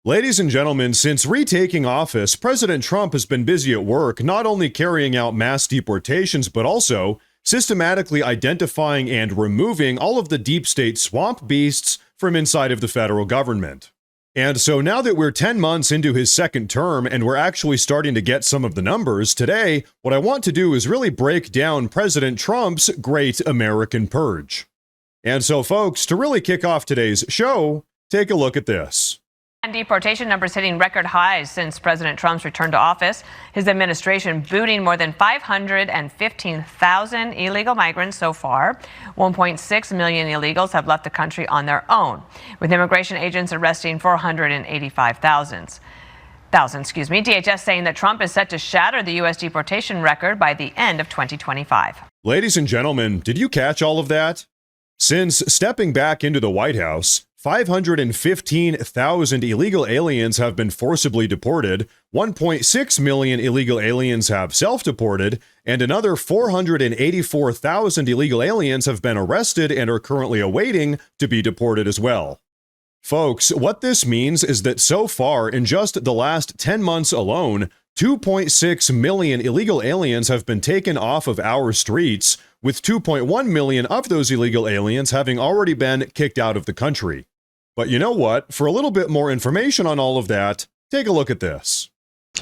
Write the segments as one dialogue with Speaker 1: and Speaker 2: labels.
Speaker 1: Ladies and gentlemen, since retaking office, President Trump has been busy at work, not only carrying out mass deportations, but also systematically identifying and removing all of the deep state swamp beasts from inside of the federal government. And so now that we're 10 months into his second term and we're actually starting to get some of the numbers, today, what I want to do is really break down President Trump's Great American Purge. And so, folks, to really kick off today's show, take a look at this.
Speaker 2: And deportation numbers hitting record highs since President Trump's return to office. His administration booting more than 515,000 illegal migrants so far. 1.6 million illegals have left the country on their own, with immigration agents arresting 485,000. DHS saying that Trump is set to shatter the U.S. deportation record by the end of 2025.
Speaker 1: Ladies and gentlemen, did you catch all of that? Since stepping back into the White House, 515,000 illegal aliens have been forcibly deported, 1.6 million illegal aliens have self-deported, and another 484,000 illegal aliens have been arrested and are currently awaiting to be deported as well. Folks, what this means is that so far, in just the last 10 months alone, 2.6 million illegal aliens have been taken off of our streets, with 2.1 million of those illegal aliens having already been kicked out of the country. But you know what? For a little bit more information on all of that, take a look at this.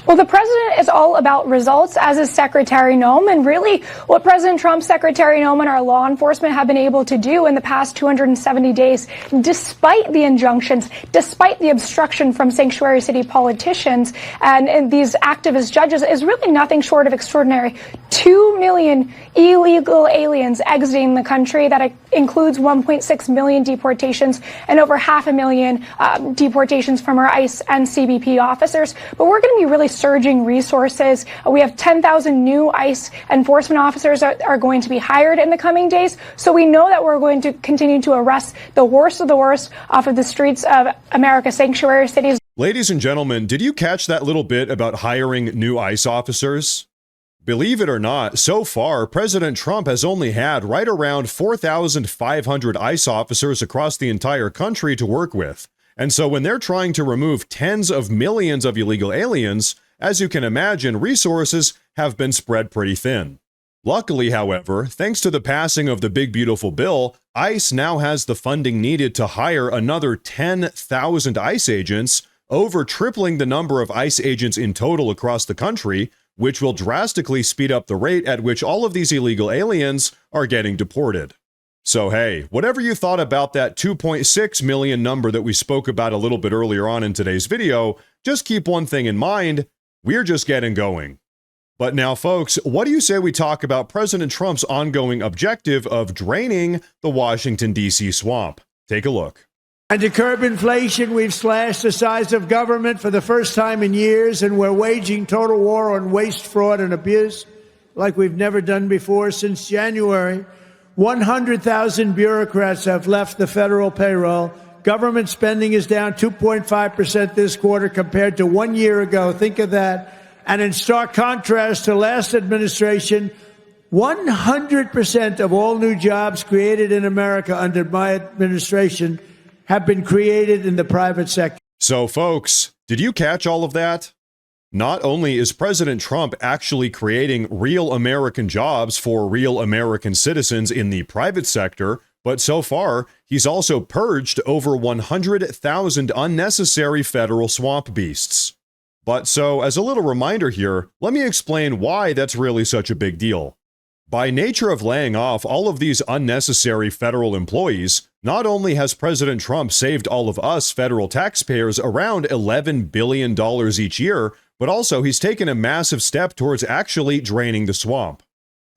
Speaker 3: Well, the president is all about results, as is Secretary Noem, and really what President Trump's Secretary Noem and our law enforcement have been able to do in the past 270 days, despite the injunctions, despite the obstruction from sanctuary city politicians and these activist judges, is really nothing short of extraordinary. 2 million illegal aliens exiting the country. That includes 1.6 million deportations and over 500,000 deportations from our ICE and CBP officers. But we're going to be really surging resources. We have 10,000 new ICE enforcement officers are going to be hired in the coming days. So we know that we're going to continue to arrest the worst of the worst off of the streets of America's sanctuary cities.
Speaker 1: Ladies and gentlemen, did you catch that little bit about hiring new ICE officers? Believe it or not, so far, President Trump has only had right around 4,500 ICE officers across the entire country to work with. And so when they're trying to remove tens of millions of illegal aliens, as you can imagine, resources have been spread pretty thin. Luckily, however, thanks to the passing of the Big Beautiful Bill, ICE now has the funding needed to hire another 10,000 ICE agents, over tripling the number of ICE agents in total across the country, which will drastically speed up the rate at which all of these illegal aliens are getting deported. So hey, whatever you thought about that 2.6 million number that we spoke about a little bit earlier on in today's video, just keep one thing in mind, we're just getting going. But now folks, what do you say we talk about President Trump's ongoing objective of draining the Washington, D.C. swamp? Take a look.
Speaker 4: And to curb inflation, we've slashed the size of government for the first time in years, and we're waging total war on waste, fraud, and abuse like we've never done before. Since January, 100,000 bureaucrats have left the federal payroll. Government spending is down 2.5% this quarter compared to 1 year ago. Think of that. And in stark contrast to last administration, 100% of all new jobs created in America under my administration have been created in the private sector.
Speaker 1: So folks, did you catch all of that? Not only is President Trump actually creating real American jobs for real American citizens in the private sector, but so far, he's also purged over 100,000 unnecessary federal swamp beasts. But so, as a little reminder here, let me explain why that's really such a big deal. By nature of laying off all of these unnecessary federal employees, not only has President Trump saved all of us federal taxpayers around $11 billion each year, but also he's taken a massive step towards actually draining the swamp.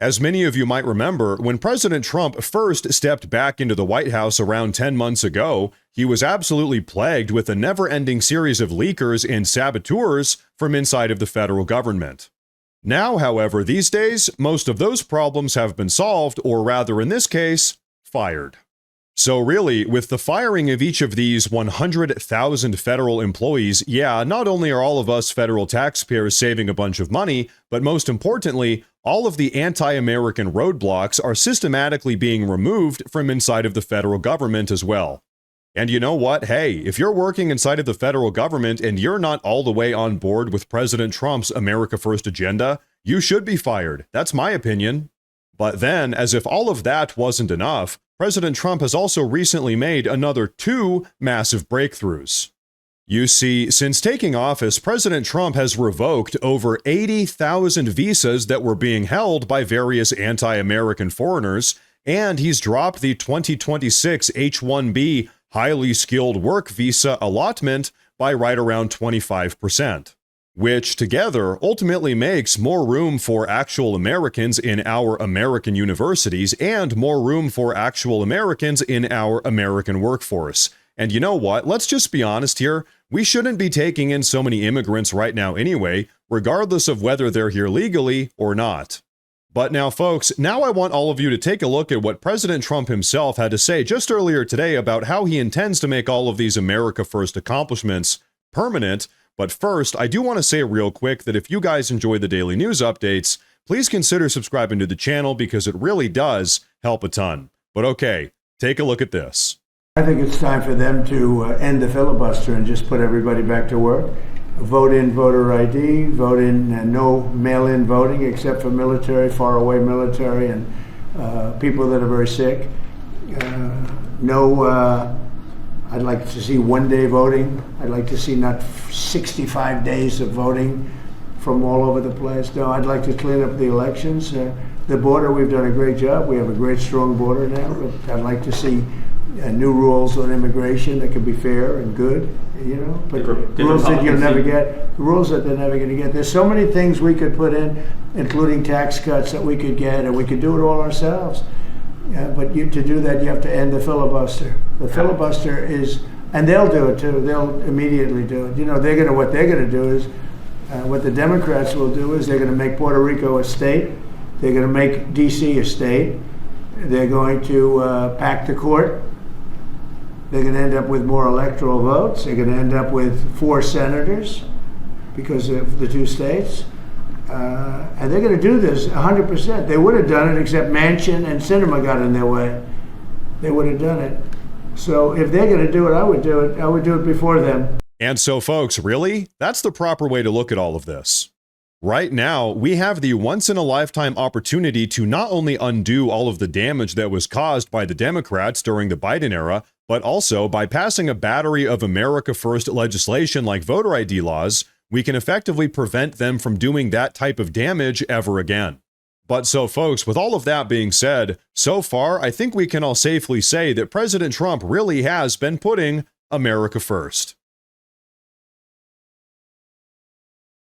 Speaker 1: As many of you might remember, when President Trump first stepped back into the White House around 10 months ago, he was absolutely plagued with a never-ending series of leakers and saboteurs from inside of the federal government. Now, however, these days, most of those problems have been solved, or rather in this case, fired. So really, with the firing of each of these 100,000 federal employees, yeah, not only are all of us federal taxpayers saving a bunch of money, but most importantly, all of the anti-American roadblocks are systematically being removed from inside of the federal government as well. And you know what? Hey, if you're working inside of the federal government and you're not all the way on board with President Trump's America First agenda, you should be fired. That's my opinion. But then, as if all of that wasn't enough, President Trump has also recently made another 2 massive breakthroughs. You see, since taking office, President Trump has revoked over 80,000 visas that were being held by various anti-American foreigners, and he's dropped the 2026 H-1B highly skilled work visa allotment by right around 25%, which together ultimately makes more room for actual Americans in our American universities and more room for actual Americans in our American workforce. And you know what? Let's just be honest here. We shouldn't be taking in so many immigrants right now anyway, regardless of whether they're here legally or not. But now, folks, now I want all of you to take a look at what President Trump himself had to say just earlier today about how he intends to make all of these America First accomplishments permanent. But first, I do want to say real quick that if you guys enjoy the daily news updates, please consider subscribing to the channel because it really does help a ton. But okay, take a look at this.
Speaker 4: I think it's time for them to end the filibuster and just put everybody back to work. Vote in voter ID, vote in no mail-in voting except for military, faraway military, and people that are very sick. I'd like to see one-day voting. I'd like to see not 65 days of voting from all over the place. No, I'd like to clean up the elections. The border, we've done a great job. We have a great, strong border now. But I'd like to see new rules on immigration that can be fair and good, you know. But rules that you'll never get, rules that they're never going to get. There's so many things we could put in, including tax cuts that we could get, and we could do it all ourselves. But to do that, you have to end the filibuster. The filibuster is, and they'll do it too. They'll immediately do it. You know, what they're going to do is, what the Democrats will do is they're going to make Puerto Rico a state. They're going to make D.C. a state. They're going to pack the court. They're going to end up with more electoral votes. They're going to end up with 4 senators because of the 2 states. And they're going to do this 100%. They would have done it except Manchin and Sinema got in their way. They would have done it. So if they're going to do it, I would do it. I would do it before them.
Speaker 1: And so, folks, really? That's the proper way to look at all of this. Right now, we have the once-in-a-lifetime opportunity to not only undo all of the damage that was caused by the Democrats during the Biden era, but also by passing a battery of America First legislation like voter ID laws, we can effectively prevent them from doing that type of damage ever again. But so, folks, with all of that being said, so far, I think we can all safely say that President Trump really has been putting America first.